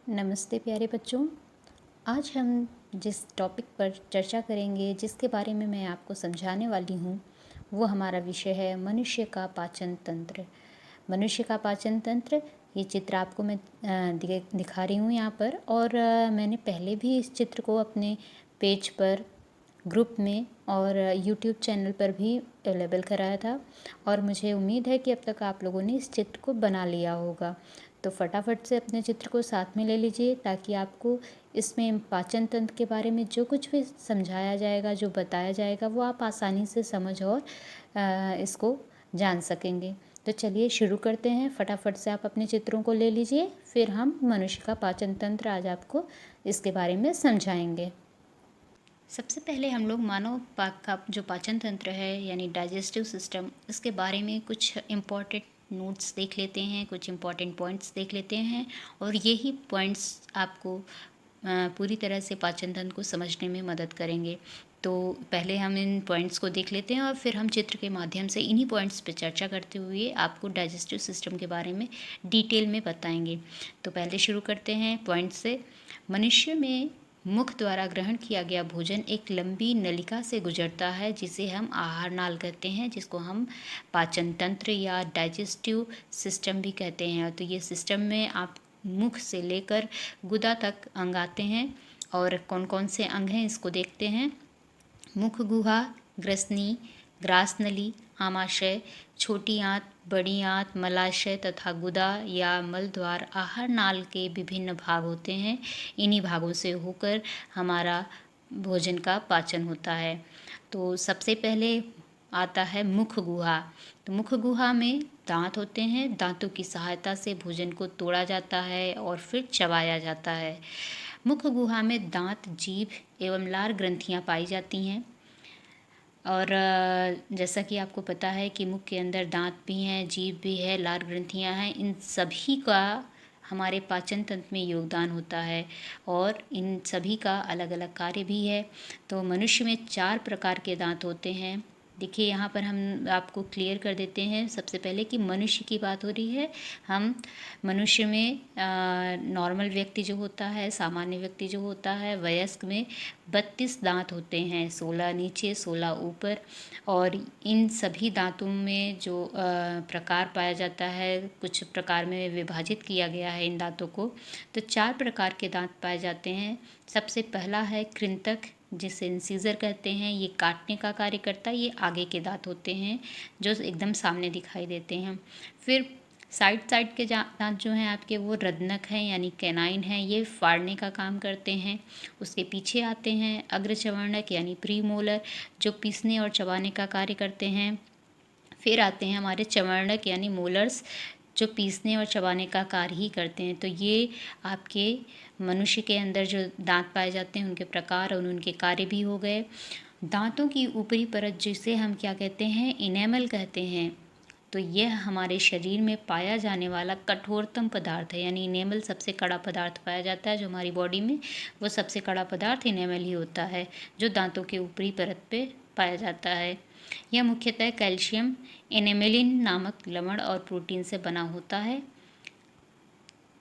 नमस्ते प्यारे बच्चों। आज हम जिस टॉपिक पर चर्चा करेंगे, जिसके बारे में मैं आपको समझाने वाली हूँ, वो हमारा विषय है मनुष्य का पाचन तंत्र। मनुष्य का पाचन तंत्र, ये चित्र आपको मैं दिखा रही हूँ यहाँ पर। और मैंने पहले भी इस चित्र को अपने पेज पर, ग्रुप में और यूट्यूब चैनल पर भी अवेलेबल कराया था, और मुझे उम्मीद है कि अब तक आप लोगों ने इस चित्र को बना लिया होगा। तो फटाफट से अपने चित्र को साथ में ले लीजिए, ताकि आपको इसमें पाचन तंत्र के बारे में जो कुछ भी समझाया जाएगा, जो बताया जाएगा, वो आप आसानी से समझ और इसको जान सकेंगे। तो चलिए शुरू करते हैं। फटाफट से आप अपने चित्रों को ले लीजिए, फिर हम मनुष्य का पाचन तंत्र आज आपको इसके बारे में समझाएंगे। सबसे पहले हम लोग मानव का जो पाचन तंत्र है, यानी डाइजेस्टिव सिस्टम, इसके बारे में कुछ इम्पॉर्टेंट नोट्स देख लेते हैं, कुछ इम्पॉर्टेंट पॉइंट्स देख लेते हैं, और यही पॉइंट्स आपको पूरी तरह से पाचन तंत्र को समझने में मदद करेंगे। तो पहले हम इन पॉइंट्स को देख लेते हैं, और फिर हम चित्र के माध्यम से इन्हीं पॉइंट्स पे चर्चा करते हुए आपको डाइजेस्टिव सिस्टम के बारे में डिटेल में बताएंगे। तो पहले शुरू करते हैं पॉइंट से। मनुष्य में मुख द्वारा ग्रहण किया गया भोजन एक लंबी नलिका से गुजरता है, जिसे हम आहार नाल कहते हैं, जिसको हम पाचन तंत्र या डाइजेस्टिव सिस्टम भी कहते हैं। तो ये सिस्टम में आप मुख से लेकर गुदा तक अंग आते हैं, और कौन कौन से अंग हैं इसको देखते हैं। मुख गुहा, ग्रसनी, ग्रासनली, आमाशय, छोटी आंत, बड़ी आंत, मलाशय तथा गुदा या मलद्वार आहार नाल के विभिन्न भाग होते हैं। इन्हीं भागों से होकर हमारा भोजन का पाचन होता है। तो सबसे पहले आता है मुख गुहा। तो मुख गुहा में दांत होते हैं। दांतों की सहायता से भोजन को तोड़ा जाता है और फिर चबाया जाता है। मुख गुहा में दांत, जीभ एवं लार ग्रंथियां पाई जाती हैं। और जैसा कि आपको पता है कि मुख के अंदर दांत भी हैं, जीभ भी है, लार ग्रंथियां हैं। इन सभी का हमारे पाचन तंत्र में योगदान होता है, और इन सभी का अलग अलग कार्य भी है। तो मनुष्य में 4 प्रकार के दांत होते हैं। देखिए यहाँ पर हम आपको क्लियर कर देते हैं सबसे पहले कि मनुष्य की बात हो रही है। हम मनुष्य में नॉर्मल व्यक्ति जो होता है, सामान्य व्यक्ति जो होता है, वयस्क में 32 दांत होते हैं, 16 नीचे 16 ऊपर। और इन सभी दांतों में जो प्रकार पाया जाता है, कुछ प्रकार में विभाजित किया गया है इन दांतों को। तो 4 प्रकार के दांत पाए जाते हैं। सबसे पहला है कृंतक, जिसे इंसीजर कहते हैं। ये काटने का कार्य करता है। ये आगे के दांत होते हैं जो एकदम सामने दिखाई देते हैं। फिर साइड के दांत जो हैं आपके, वो रदनक हैं, यानी कैनाइन हैं। ये फाड़ने का काम करते हैं। उसके पीछे आते हैं अग्रचवर्णक यानी प्रीमोलर, जो पीसने और चबाने का कार्य करते हैं। फिर आते हैं हमारे चवर्णक यानी मोलर्स, जो पीसने और चबाने का कार्य ही करते हैं। तो ये आपके मनुष्य के अंदर जो दांत पाए जाते हैं, उनके प्रकार और उनके कार्य भी हो गए। दांतों की ऊपरी परत, जिसे हम क्या कहते हैं, इनेमल कहते हैं। तो यह हमारे शरीर में पाया जाने वाला कठोरतम पदार्थ है, यानी इनेमल सबसे कड़ा पदार्थ पाया जाता है जो हमारी बॉडी में, वो सबसे कड़ा पदार्थ इनेमल ही होता है, जो दांतों के ऊपरी परत पे पाया जाता है। यह मुख्यतः कैल्शियम एनेमेलिन नामक लवण और प्रोटीन से बना होता है।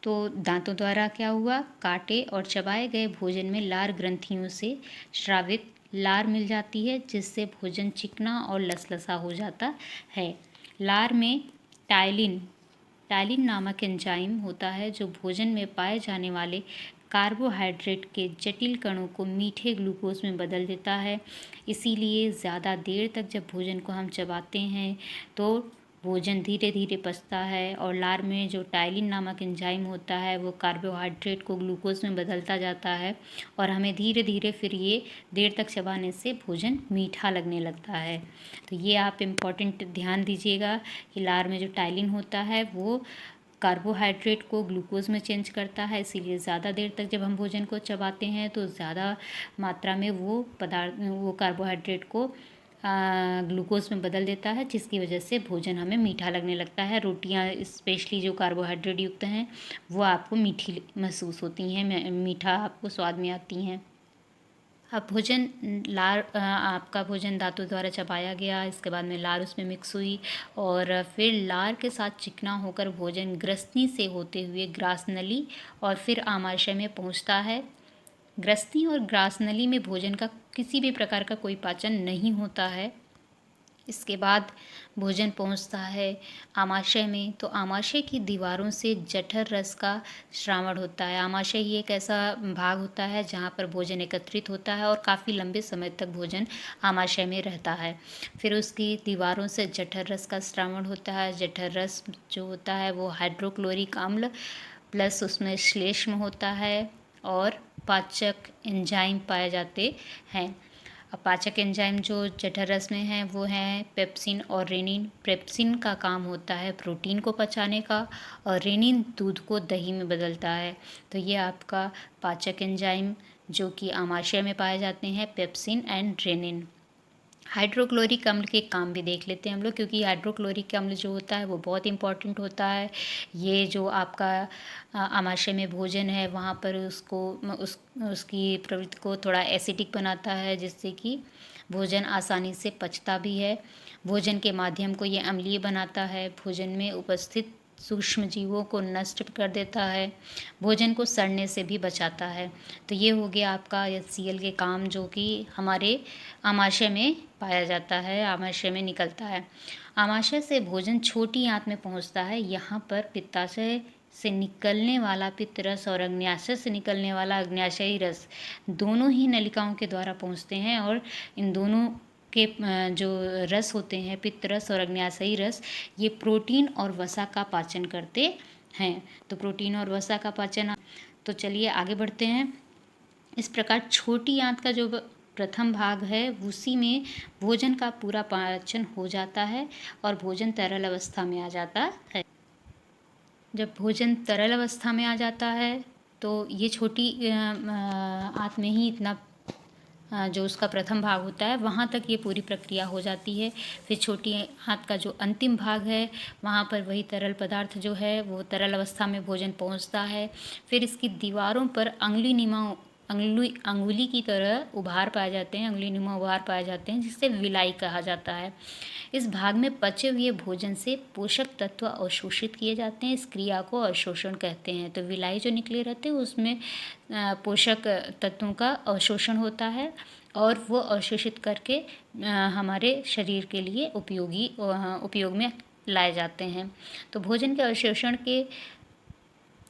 तो दांतों द्वारा क्या हुआ, काटे और चबाए गए भोजन में लार ग्रंथियों से स्रावित लार मिल जाती है, जिससे भोजन चिकना और लसलसा हो जाता है। लार में टाइलिन टाइलिन नामक एंजाइम होता है, जो भोजन में पाए जाने वाले कार्बोहाइड्रेट के जटिल कणों को मीठे ग्लूकोज में बदल देता है। इसीलिए ज़्यादा देर तक जब भोजन को हम चबाते हैं तो भोजन धीरे धीरे पचता है, और लार में जो टाइलिन नामक एंजाइम होता है, वो कार्बोहाइड्रेट को ग्लूकोज में बदलता जाता है, और हमें धीरे धीरे फिर ये देर तक चबाने से भोजन मीठा लगने लगता है। तो ये आप इम्पॉर्टेंट ध्यान दीजिएगा कि लार में जो टाइलिन होता है, वो कार्बोहाइड्रेट को ग्लूकोज में चेंज करता है। इसीलिए ज़्यादा देर तक जब हम भोजन को चबाते हैं तो ज़्यादा मात्रा में वो कार्बोहाइड्रेट को ग्लूकोज में बदल देता है, जिसकी वजह से भोजन हमें मीठा लगने लगता है। रोटियां स्पेशली जो कार्बोहाइड्रेट युक्त हैं, वो आपको मीठी महसूस होती हैं, मीठा आपको स्वाद में आती हैं। अब आपका भोजन दांतों द्वारा चबाया गया, इसके बाद में लार उसमें मिक्स हुई और फिर लार के साथ चिकना होकर भोजन ग्रसनी से होते हुए ग्रासनली और फिर आमाशय में पहुंचता है। ग्रसनी और ग्रासनली में भोजन का किसी भी प्रकार का कोई पाचन नहीं होता है। इसके बाद भोजन पहुंचता है आमाशय में, तो आमाशय की दीवारों से जठर रस का श्रावण होता है। आमाशय ही एक ऐसा भाग होता है जहाँ पर भोजन एकत्रित होता है और काफ़ी लंबे समय तक भोजन आमाशय में रहता है। फिर उसकी दीवारों से जठर रस का श्रावण होता है। जठर रस जो होता है वो हाइड्रोक्लोरिक अम्ल प्लस उसमें श्लेष्म होता है और पाचक एंजाइम पाए जाते हैं। अब पाचक एंजाइम जो जठर रस में है वो हैं पेप्सिन और रेनिन। पेप्सिन का काम होता है प्रोटीन को पचाने का और रेनिन दूध को दही में बदलता है। तो ये आपका पाचक एंजाइम जो कि आमाशय में पाए जाते हैं, पेप्सिन एंड रेनिन। हाइड्रोक्लोरिक अम्ल के काम भी देख लेते हैं हम लोग, क्योंकि हाइड्रोक्लोरिक अम्ल जो होता है वो बहुत इंपॉर्टेंट होता है। ये जो आपका आमाशय में भोजन है वहाँ पर उसकी प्रवृत्ति को थोड़ा एसिडिक बनाता है, जिससे कि भोजन आसानी से पचता भी है। भोजन के माध्यम को ये अम्लीय बनाता है। भोजन में उपस्थित सूक्ष्म जीवों को नष्ट कर देता है। भोजन को सड़ने से भी बचाता है। तो ये हो गया आपका HCl के काम, जो कि हमारे आमाशय में पाया जाता है, आमाशय में निकलता है। आमाशय से भोजन छोटी आंत में पहुंचता है। यहाँ पर पित्ताशय से निकलने वाला पित्त रस और अग्न्याशय से निकलने वाला अग्न्याशयी रस दोनों ही नलिकाओं के द्वारा पहुंचते हैं और इन दोनों के जो रस होते हैं, पित्त रस और अग्न्याशयी रस, ये प्रोटीन और वसा का पाचन करते हैं। तो प्रोटीन और वसा का पाचन। तो चलिए आगे बढ़ते हैं। इस प्रकार छोटी आंत का जो प्रथम भाग है उसी में भोजन का पूरा पाचन हो जाता है और भोजन तरल अवस्था में आ जाता है। जब भोजन तरल अवस्था में आ जाता है तो ये छोटी आंत में ही इतना जो उसका प्रथम भाग होता है वहाँ तक ये पूरी प्रक्रिया हो जाती है। फिर छोटी आंत का जो अंतिम भाग है वहाँ पर वही तरल पदार्थ जो है वो तरल अवस्था में भोजन पहुँचता है। फिर इसकी दीवारों पर अंगुली की तरह उभार पाए जाते हैं, अंगुली नुमा उभार पाए जाते हैं, जिससे विलाई कहा जाता है। इस भाग में पचे हुए भोजन से पोषक तत्व अवशोषित किए जाते हैं। इस क्रिया को अवशोषण कहते हैं। तो विलाई जो निकले रहते हैं उसमें पोषक तत्वों का अवशोषण होता है और वो अवशोषित करके हमारे शरीर के लिए उपयोग में लाए जाते हैं। तो भोजन के अवशोषण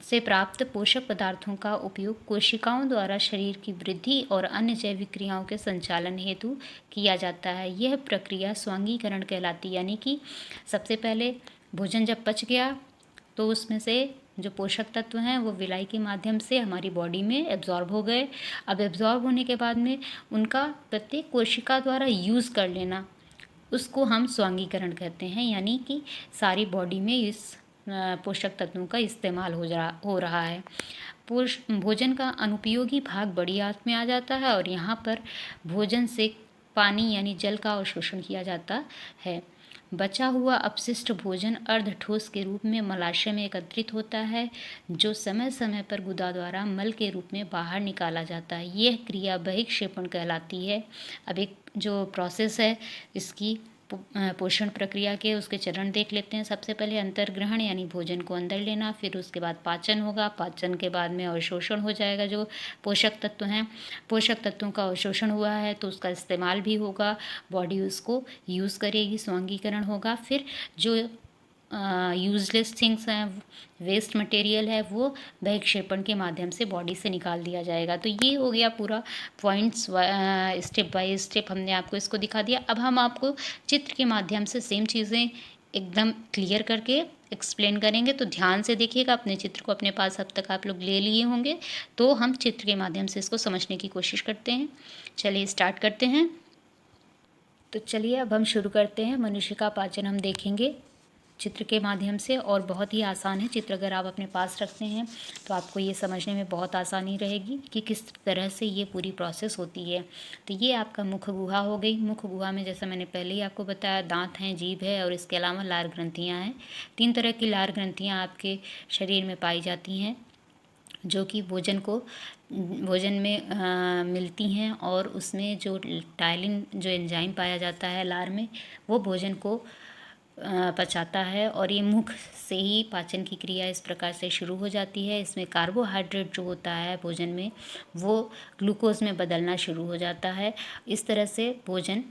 से प्राप्त पोषक पदार्थों का उपयोग कोशिकाओं द्वारा शरीर की वृद्धि और अन्य जैविक क्रियाओं के संचालन हेतु किया जाता है। यह प्रक्रिया स्वांगीकरण कहलाती है। यानी कि सबसे पहले भोजन जब पच गया तो उसमें से जो पोषक तत्व हैं वो विलाई के माध्यम से हमारी बॉडी में एब्जॉर्ब हो गए। अब एब्जॉर्ब होने के बाद में उनका प्रत्येक कोशिका द्वारा यूज़ कर लेना, उसको हम स्वांगीकरण कहते हैं। यानी कि सारी बॉडी में इस पोषक तत्वों का इस्तेमाल हो रहा है। भोजन का अनुपयोगी भाग बड़ी आंत में आ जाता है और यहाँ पर भोजन से पानी यानी जल का अवशोषण किया जाता है। बचा हुआ अपशिष्ट भोजन अर्ध ठोस के रूप में मलाशय में एकत्रित होता है, जो समय समय पर गुदा द्वारा मल के रूप में बाहर निकाला जाता है। यह क्रिया बहिक्षेपण कहलाती है। अब एक जो प्रोसेस है इसकी पोषण प्रक्रिया के उसके चरण देख लेते हैं। सबसे पहले अंतर्ग्रहण यानी भोजन को अंदर लेना, फिर उसके बाद पाचन होगा। पाचन के बाद में अवशोषण हो जाएगा। जो पोषक तत्व हैं, पोषक तत्वों का अवशोषण हुआ है तो उसका इस्तेमाल भी होगा, बॉडी उसको यूज़ करेगी, स्वांगीकरण होगा। फिर जो यूजलेस थिंग्स हैं, वेस्ट मटेरियल है, वो बहिक्षेपण के माध्यम से बॉडी से निकाल दिया जाएगा। तो ये हो गया पूरा पॉइंट्स, स्टेप बाय स्टेप हमने आपको इसको दिखा दिया। अब हम आपको चित्र के माध्यम से सेम चीज़ें एकदम क्लियर करके एक्सप्लेन करेंगे। तो ध्यान से देखिएगा, अपने चित्र को अपने पास अब तक आप लोग ले लिए होंगे, तो हम चित्र के माध्यम से इसको समझने की कोशिश करते हैं। चलिए स्टार्ट करते हैं। तो चलिए अब हम शुरू करते हैं। मनुष्य का पाचन हम देखेंगे चित्र के माध्यम से, और बहुत ही आसान है। चित्र अगर आप अपने पास रखते हैं तो आपको ये समझने में बहुत आसानी रहेगी कि किस तरह से ये पूरी प्रोसेस होती है। तो ये आपका मुख गुहा हो गई। मुख गुहा में जैसा मैंने पहले ही आपको बताया, दांत हैं, जीभ है और इसके अलावा लार ग्रंथियाँ हैं। 3 तरह की लार ग्रंथियाँ आपके शरीर में पाई जाती हैं। जो कि भोजन में मिलती हैं, और उसमें जो टायलिन जो एंजाइम पाया जाता है लार में, वो भोजन को पचाता है। और ये मुख से ही पाचन की क्रिया इस प्रकार से शुरू हो जाती है। इसमें कार्बोहाइड्रेट जो होता है भोजन में, वो ग्लूकोज में बदलना शुरू हो जाता है। इस तरह से भोजन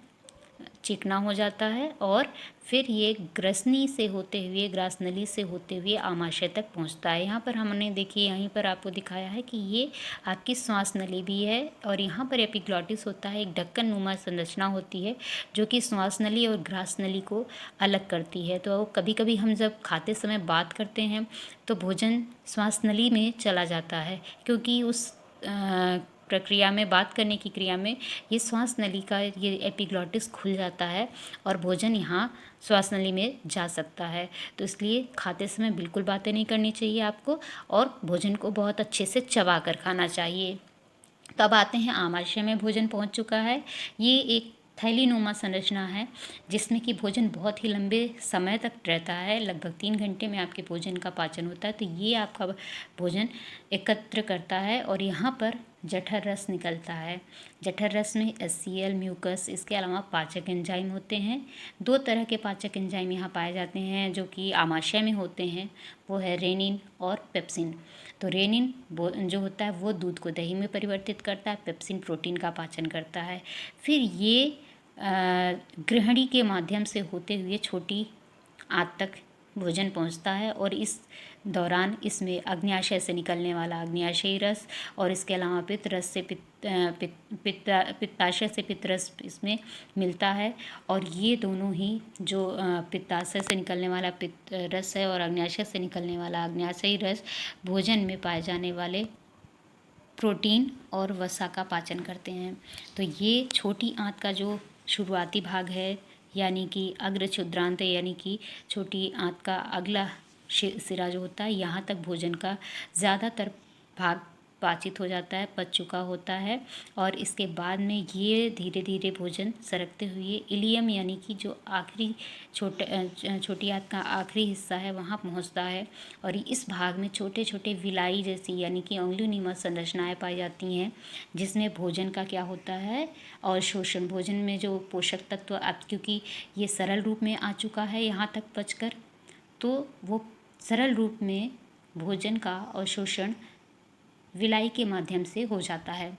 चिकना हो जाता है, और फिर ये ग्रसनी से होते हुए, ग्रास नली से होते हुए आमाशय तक पहुंचता है। यहाँ पर हमने देखिए, यहीं पर आपको दिखाया है कि ये आपकी श्वास नली भी है, और यहाँ पर एपिग्लॉटिस होता है, एक ढक्कन नुमा संरचना होती है जो कि श्वास नली और ग्रास नली को अलग करती है। तो कभी कभी हम जब खाते समय बात करते हैं तो भोजन श्वास नली में चला जाता है, क्योंकि उस प्रक्रिया में, बात करने की क्रिया में, ये श्वास नली का ये एपिग्लॉटिस खुल जाता है और भोजन यहाँ श्वास नली में जा सकता है। तो इसलिए खाते समय बिल्कुल बातें नहीं करनी चाहिए आपको, और भोजन को बहुत अच्छे से चबा कर खाना चाहिए। तो अब आते हैं, आमाशय में भोजन पहुँच चुका है। ये एक थैलीनुमा संरचना है जिसमें कि भोजन बहुत ही लंबे समय तक रहता है, लगभग 3 घंटे में आपके भोजन का पाचन होता है। तो ये आपका भोजन एकत्र करता है, और यहाँ पर जठर रस निकलता है। जठर रस में HCl, म्यूकस, इसके अलावा पाचक एंजाइम होते हैं। 2 तरह के पाचक एंजाइम यहाँ पाए जाते हैं जो कि आमाशय में होते हैं, वो है रेनिन और पेप्सिन। तो रेनिन जो होता है वो दूध को दही में परिवर्तित करता है, पेप्सिन प्रोटीन का पाचन करता है। फिर ये गृहिणी के माध्यम से होते हुए छोटी आंत तक भोजन पहुंचता है, और इस दौरान इसमें अग्न्याशय से निकलने वाला अग्न्याशयी रस, और इसके अलावा पित्त रस से पित्ताशय से पित्त रस इसमें मिलता है। और ये दोनों ही जो पित्ताशय से निकलने वाला पित्त रस है और अग्न्याशय से निकलने वाला अग्न्याशयी रस भोजन में पाए जाने वाले प्रोटीन और वसा का पाचन करते हैं। तो ये छोटी आंत का जो शुरुआती भाग है, यानी कि अग्र क्षुद्रांत, यानी कि छोटी आंत का अगला सिरा जो होता है, यहाँ तक भोजन का ज़्यादातर भाग पाचित हो जाता है, पच चुका होता है। और इसके बाद में ये धीरे धीरे भोजन सरकते हुए इलियम, यानी कि जो आखिरी छोटी आंत का आखिरी हिस्सा है, वहाँ पहुँचता है। और इस भाग में छोटे छोटे विलाई जैसी, यानी कि उंगलियों संरचनाएं पाई जाती हैं, जिसमें भोजन का क्या होता है, और शोषण, भोजन में जो पोषक तत्व, क्योंकि ये सरल रूप में आ चुका है यहाँ तक पचकर, तो वो सरल रूप में भोजन का अवशोषण विलाई के माध्यम से हो जाता है।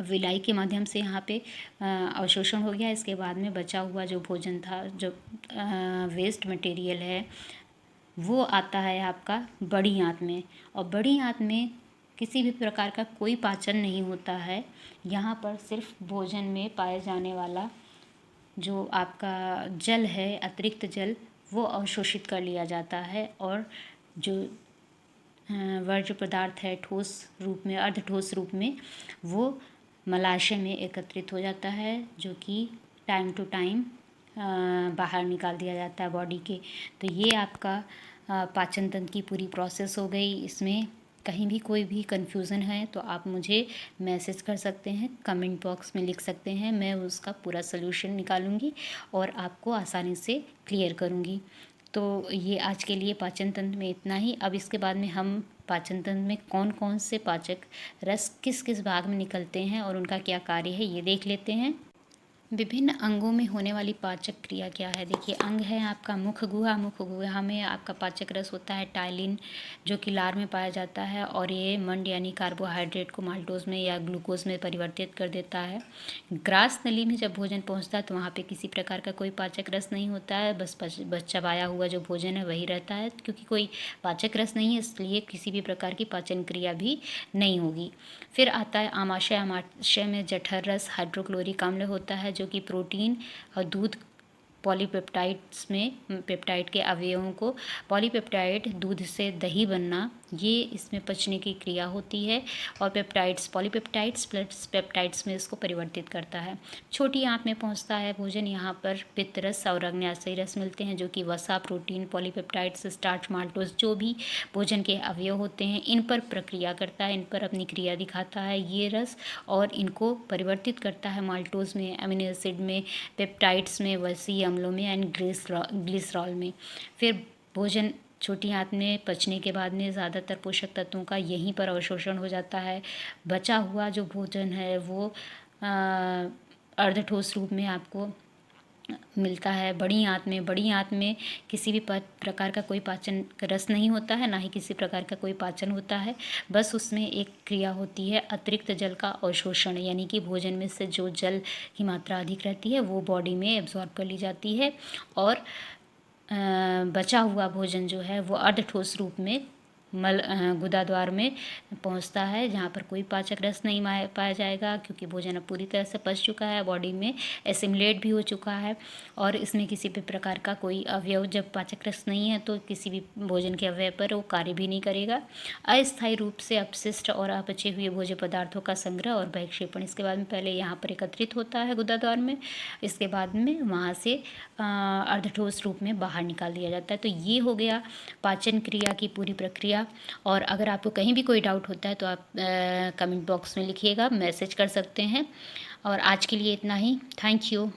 विलाई के माध्यम से यहाँ पे अवशोषण हो गया। इसके बाद में बचा हुआ जो भोजन था, जो वेस्ट मटेरियल है, वो आता है आपका बड़ी आंत में। और बड़ी आंत में किसी भी प्रकार का कोई पाचन नहीं होता है। यहाँ पर सिर्फ भोजन में पाए जाने वाला जो आपका जल है, अतिरिक्त जल, वो अवशोषित कर लिया जाता है, और जो वर्ज्य पदार्थ है ठोस रूप में, अर्ध ठोस रूप में, वो मलाशय में एकत्रित हो जाता है, जो कि टाइम टू टाइम बाहर निकाल दिया जाता है बॉडी के। तो ये आपका पाचन तंत्र की पूरी प्रोसेस हो गई। इसमें कहीं भी कोई भी कन्फ्यूज़न है तो आप मुझे मैसेज कर सकते हैं, कमेंट बॉक्स में लिख सकते हैं, मैं उसका पूरा सलूशन निकालूंगी और आपको आसानी से क्लियर करूंगी। तो ये आज के लिए पाचन तंत्र में इतना ही। अब इसके बाद में हम पाचन तंत्र में कौन कौन से पाचक रस किस किस भाग में निकलते हैं और उनका क्या कार्य है, ये देख लेते हैं। विभिन्न अंगों में होने वाली पाचक क्रिया क्या है। देखिए, अंग है आपका मुख गुहा। मुख गुहा में आपका पाचक रस होता है टायलिन, जो कि लार में पाया जाता है, और ये मंड यानी कार्बोहाइड्रेट को माल्टोज में या ग्लूकोज में परिवर्तित कर देता है। ग्रास नली में जब भोजन पहुंचता है तो वहाँ पे किसी प्रकार का कोई पाचक रस नहीं होता है, बस चबाया हुआ जो भोजन है वही रहता है, क्योंकि कोई पाचक रस नहीं है, इसलिए किसी भी प्रकार की पाचन क्रिया भी नहीं होगी। फिर आता है आमाशय। आमाशय में जठर रस हाइड्रोक्लोरिक अम्ल होता है, जो कि प्रोटीन और दूध पॉलीपेप्टाइड्स में, पेप्टाइड के अवयवों को, पॉलीपेप्टाइड दूध से दही बनना, ये इसमें पचने की क्रिया होती है, और पेप्टाइड्स, पॉलीपेप्टाइड्स प्लस पेप्टाइड्स में इसको परिवर्तित करता है। छोटी आंत में पहुंचता है भोजन। यहाँ पर पित्त रस और अग्न्याशयी रस मिलते हैं, जो कि वसा, प्रोटीन, पॉलीपेप्टाइड्स, स्टार्च, माल्टोज, जो भी भोजन के अवयव होते हैं, इन पर प्रक्रिया करता है, इन पर अपनी क्रिया दिखाता है ये रस, और इनको परिवर्तित करता है माल्टोज में, अमीनो एसिड में, पेप्टाइड्स में, वसी अम्लों में एंड ग्लिसरॉल में। फिर भोजन छोटी आंत में पचने के बाद में ज़्यादातर पोषक तत्वों का यहीं पर अवशोषण हो जाता है। बचा हुआ जो भोजन है वो अर्ध ठोस रूप में आपको मिलता है। बड़ी आंत में किसी भी प्रकार का कोई पाचन रस नहीं होता है, ना ही किसी प्रकार का कोई पाचन होता है। बस उसमें एक क्रिया होती है अतिरिक्त जल का अवशोषण, यानी कि भोजन में से जो जल की मात्रा अधिक रहती है वो बॉडी में एब्जॉर्ब कर ली जाती है और बचा हुआ भोजन जो है वो अर्ध ठोस रूप में गुदाद्वार में पहुंचता है, जहाँ पर कोई पाचक रस नहीं पाया जाएगा, क्योंकि भोजन अब पूरी तरह से पच चुका है, बॉडी में एसिमिलेट भी हो चुका है और इसमें किसी भी प्रकार का कोई अवयव, जब पाचक रस नहीं है तो किसी भी भोजन के अवयव पर वो कार्य भी नहीं करेगा। अस्थायी रूप से अपशिष्ट और अपचे हुए भोज्य पदार्थों का संग्रह और बहिक्षेपण इसके बाद में पहले यहाँ पर एकत्रित होता है गुदाद्वार में, इसके बाद में वहाँ से अर्धठोस रूप में बाहर निकाल दिया जाता है। तो ये हो गया पाचन क्रिया की पूरी प्रक्रिया। और अगर आपको कहीं भी कोई डाउट होता है तो आप कमेंट बॉक्स में लिखिएगा, मैसेज कर सकते हैं। और आज के लिए इतना ही। Thank you.